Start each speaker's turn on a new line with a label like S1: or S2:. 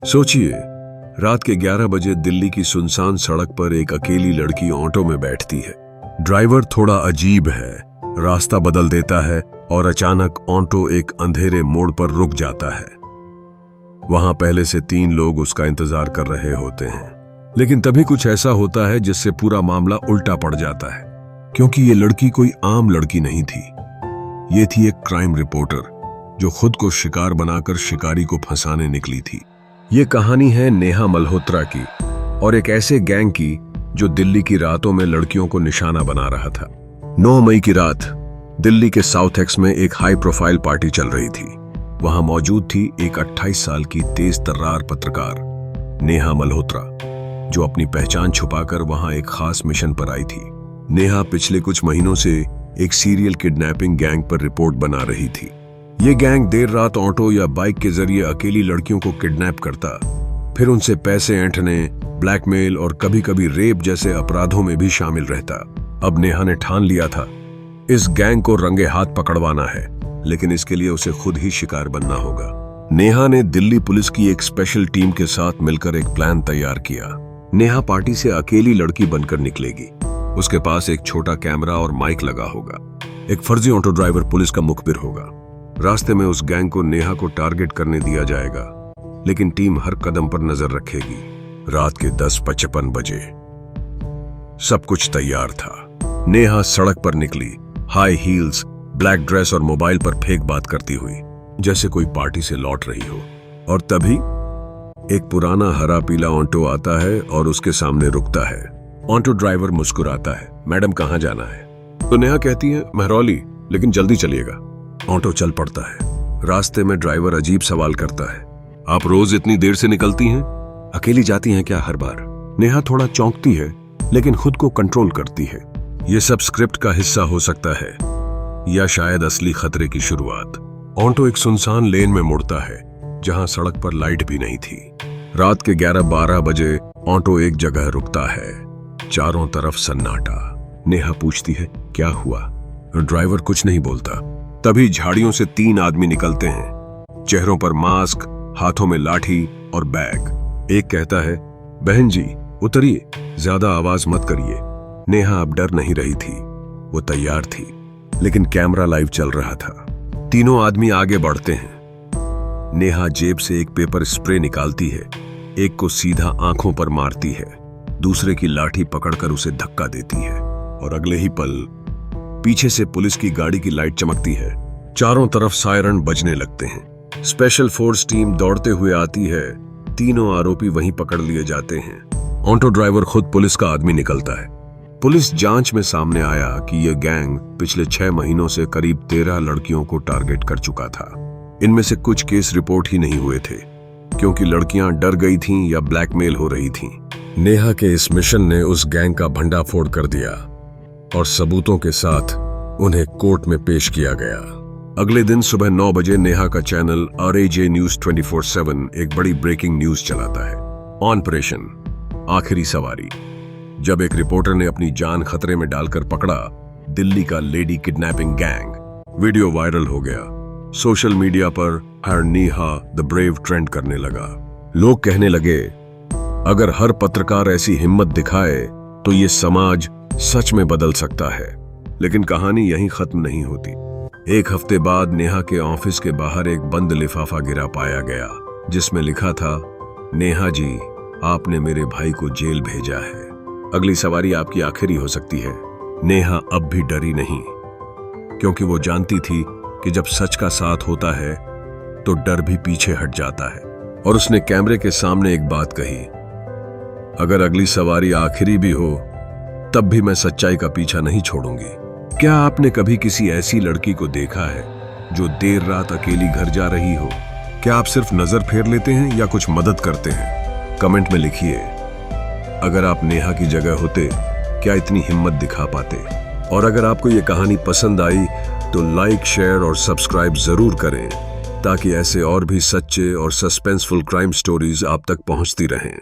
S1: सोचिए, रात के 11 बजे दिल्ली की सुनसान सड़क पर एक अकेली लड़की ऑटो में बैठती है। ड्राइवर थोड़ा अजीब है, रास्ता बदल देता है और अचानक ऑटो एक अंधेरे मोड़ पर रुक जाता है। वहां पहले से 3 लोग उसका इंतजार कर रहे होते हैं, लेकिन तभी कुछ ऐसा होता है जिससे पूरा मामला उल्टा पड़ जाता है, क्योंकि ये लड़की कोई आम लड़की नहीं थी। ये थी एक क्राइम रिपोर्टर जो खुद को शिकार बनाकर शिकारी को फंसाने निकली थी। ये कहानी है नेहा मल्होत्रा की और एक ऐसे गैंग की जो दिल्ली की रातों में लड़कियों को निशाना बना रहा था। 9 मई की रात दिल्ली के साउथ एक्स में एक हाई प्रोफाइल पार्टी चल रही थी। वहां मौजूद थी एक 28 साल की तेज तर्रार पत्रकार नेहा मल्होत्रा, जो अपनी पहचान छुपाकर वहां एक खास मिशन पर आई थी। नेहा पिछले कुछ महीनों से एक सीरियल किडनैपिंग गैंग पर रिपोर्ट बना रही थी। ये गैंग देर रात ऑटो या बाइक के जरिए अकेली लड़कियों को किडनैप करता, फिर उनसे पैसे ऐंठने, ब्लैकमेल और कभी कभी रेप जैसे अपराधों में भी शामिल रहता। अब नेहा ने ठान लिया था, इस गैंग को रंगे हाथ पकड़वाना है, लेकिन इसके लिए उसे खुद ही शिकार बनना होगा। नेहा ने दिल्ली पुलिस की एक स्पेशल टीम के साथ मिलकर एक प्लान तैयार किया। नेहा पार्टी से अकेली लड़की बनकर निकलेगी। उसके पास एक छोटा कैमरा और माइक लगा होगा। एक फर्जी ऑटो ड्राइवर पुलिस का मुखबिर होगा। रास्ते में उस गैंग को नेहा को टारगेट करने दिया जाएगा, लेकिन टीम हर कदम पर नजर रखेगी। रात के 10:55 बजे सब कुछ तैयार था। नेहा सड़क पर निकली, हाई हील्स, ब्लैक ड्रेस और मोबाइल पर फेंक बात करती हुई, जैसे कोई पार्टी से लौट रही हो। और तभी एक पुराना हरा पीला ऑटो आता है और उसके सामने रुकता है। ऑटो ड्राइवर मुस्कुराता है, मैडम कहाँ जाना है? तो नेहा कहती है, महरौली, लेकिन जल्दी चलिएगा। ऑटो चल पड़ता है। रास्ते में ड्राइवर अजीब सवाल करता है, आप रोज इतनी देर से निकलती हैं? अकेली जाती हैं क्या हर बार? नेहा थोड़ा चौंकती है, लेकिन खुद को कंट्रोल करती है। यह सब स्क्रिप्ट का हिस्सा हो सकता है या शायद असली खतरे की शुरुआत। ऑटो एक सुनसान लेन में मुड़ता है जहां सड़क पर लाइट भी नहीं थी। रात के 11-12 बजे ऑटो एक जगह रुकता है। चारों तरफ सन्नाटा। नेहा पूछती है, क्या हुआ? ड्राइवर कुछ नहीं बोलता। तभी झाड़ियों से 3 आदमी निकलते हैं, चेहरों पर मास्क, हाथों में लाठी और बैग। एक कहता है, बहन जी उतरिए, ज्यादा आवाज मत करिए। नेहा अब डर नहीं रही थी, वो तैयार थी, लेकिन कैमरा लाइव चल रहा था। तीनों आदमी आगे बढ़ते हैं। नेहा जेब से एक पेपर स्प्रे निकालती है, एक को सीधा आंखों पर मारती है, दूसरे की लाठी पकड़कर उसे धक्का देती है, और अगले ही पल पीछे से पुलिस की गाड़ी की लाइट चमकती है। चारों तरफ सायरन बजने लगते हैं। स्पेशल फोर्स टीम दौड़ते हुए आती है। तीनों आरोपी वहीं पकड़ लिए जाते हैं। ऑटो ड्राइवर खुद पुलिस का आदमी निकलता है। पुलिस जांच में सामने आया कि यह गैंग पिछले 6 महीनों से करीब 13 लड़कियों को टारगेट कर चुका था। इनमें से कुछ केस रिपोर्ट ही नहीं हुए थे, क्योंकि लड़कियां डर गई थीं या ब्लैकमेल हो रही थीं। नेहा के इस मिशन ने उस गैंग का भंडाफोड़ कर दिया और सबूतों के साथ उन्हें कोर्ट में पेश किया गया। अगले दिन सुबह 9 बजे नेहा का चैनल RAJ न्यूज 24/7 एक बड़ी ब्रेकिंग न्यूज चलाता है। ऑपरेशन आखिरी सवारी। जब एक रिपोर्टर ने अपनी जान खतरे में डालकर पकड़ा दिल्ली का lady kidnapping gang. Video viral हो गया। सोशल मीडिया पर हर नेहा द ब्रेव ट्रेंड करने लगा। लोग कहने लगे, अगर हर पत्रकार ऐसी हिम्मत दिखाए तो ये समाज सच में बदल सकता है। लेकिन कहानी यहीं खत्म नहीं होती। एक हफ्ते बाद नेहा के ऑफिस के बाहर एक बंद लिफाफा गिरा पाया गया, जिसमें लिखा था, नेहा जी आपने मेरे भाई को जेल भेजा है, अगली सवारी आपकी आखिरी हो सकती है। नेहा अब भी डरी नहीं, क्योंकि वो जानती थी कि जब सच का साथ होता है तो डर भी पीछे हट जाता है। और उसने कैमरे के सामने एक बात कही, अगर अगली सवारी आखिरी भी हो तब भी मैं सच्चाई का पीछा नहीं छोड़ूंगी। क्या आपने कभी किसी ऐसी लड़की को देखा है जो देर रात अकेली घर जा रही हो? क्या आप सिर्फ नजर फेर लेते हैं या कुछ मदद करते हैं? कमेंट में लिखिए। अगर आप नेहा की जगह होते, क्या इतनी हिम्मत दिखा पाते? और अगर आपको ये कहानी पसंद आई तो लाइक, शेयर और सब्सक्राइब जरूर करें, ताकि ऐसे और भी सच्चे और सस्पेंसफुल क्राइम स्टोरीज आप तक पहुंचती रहें।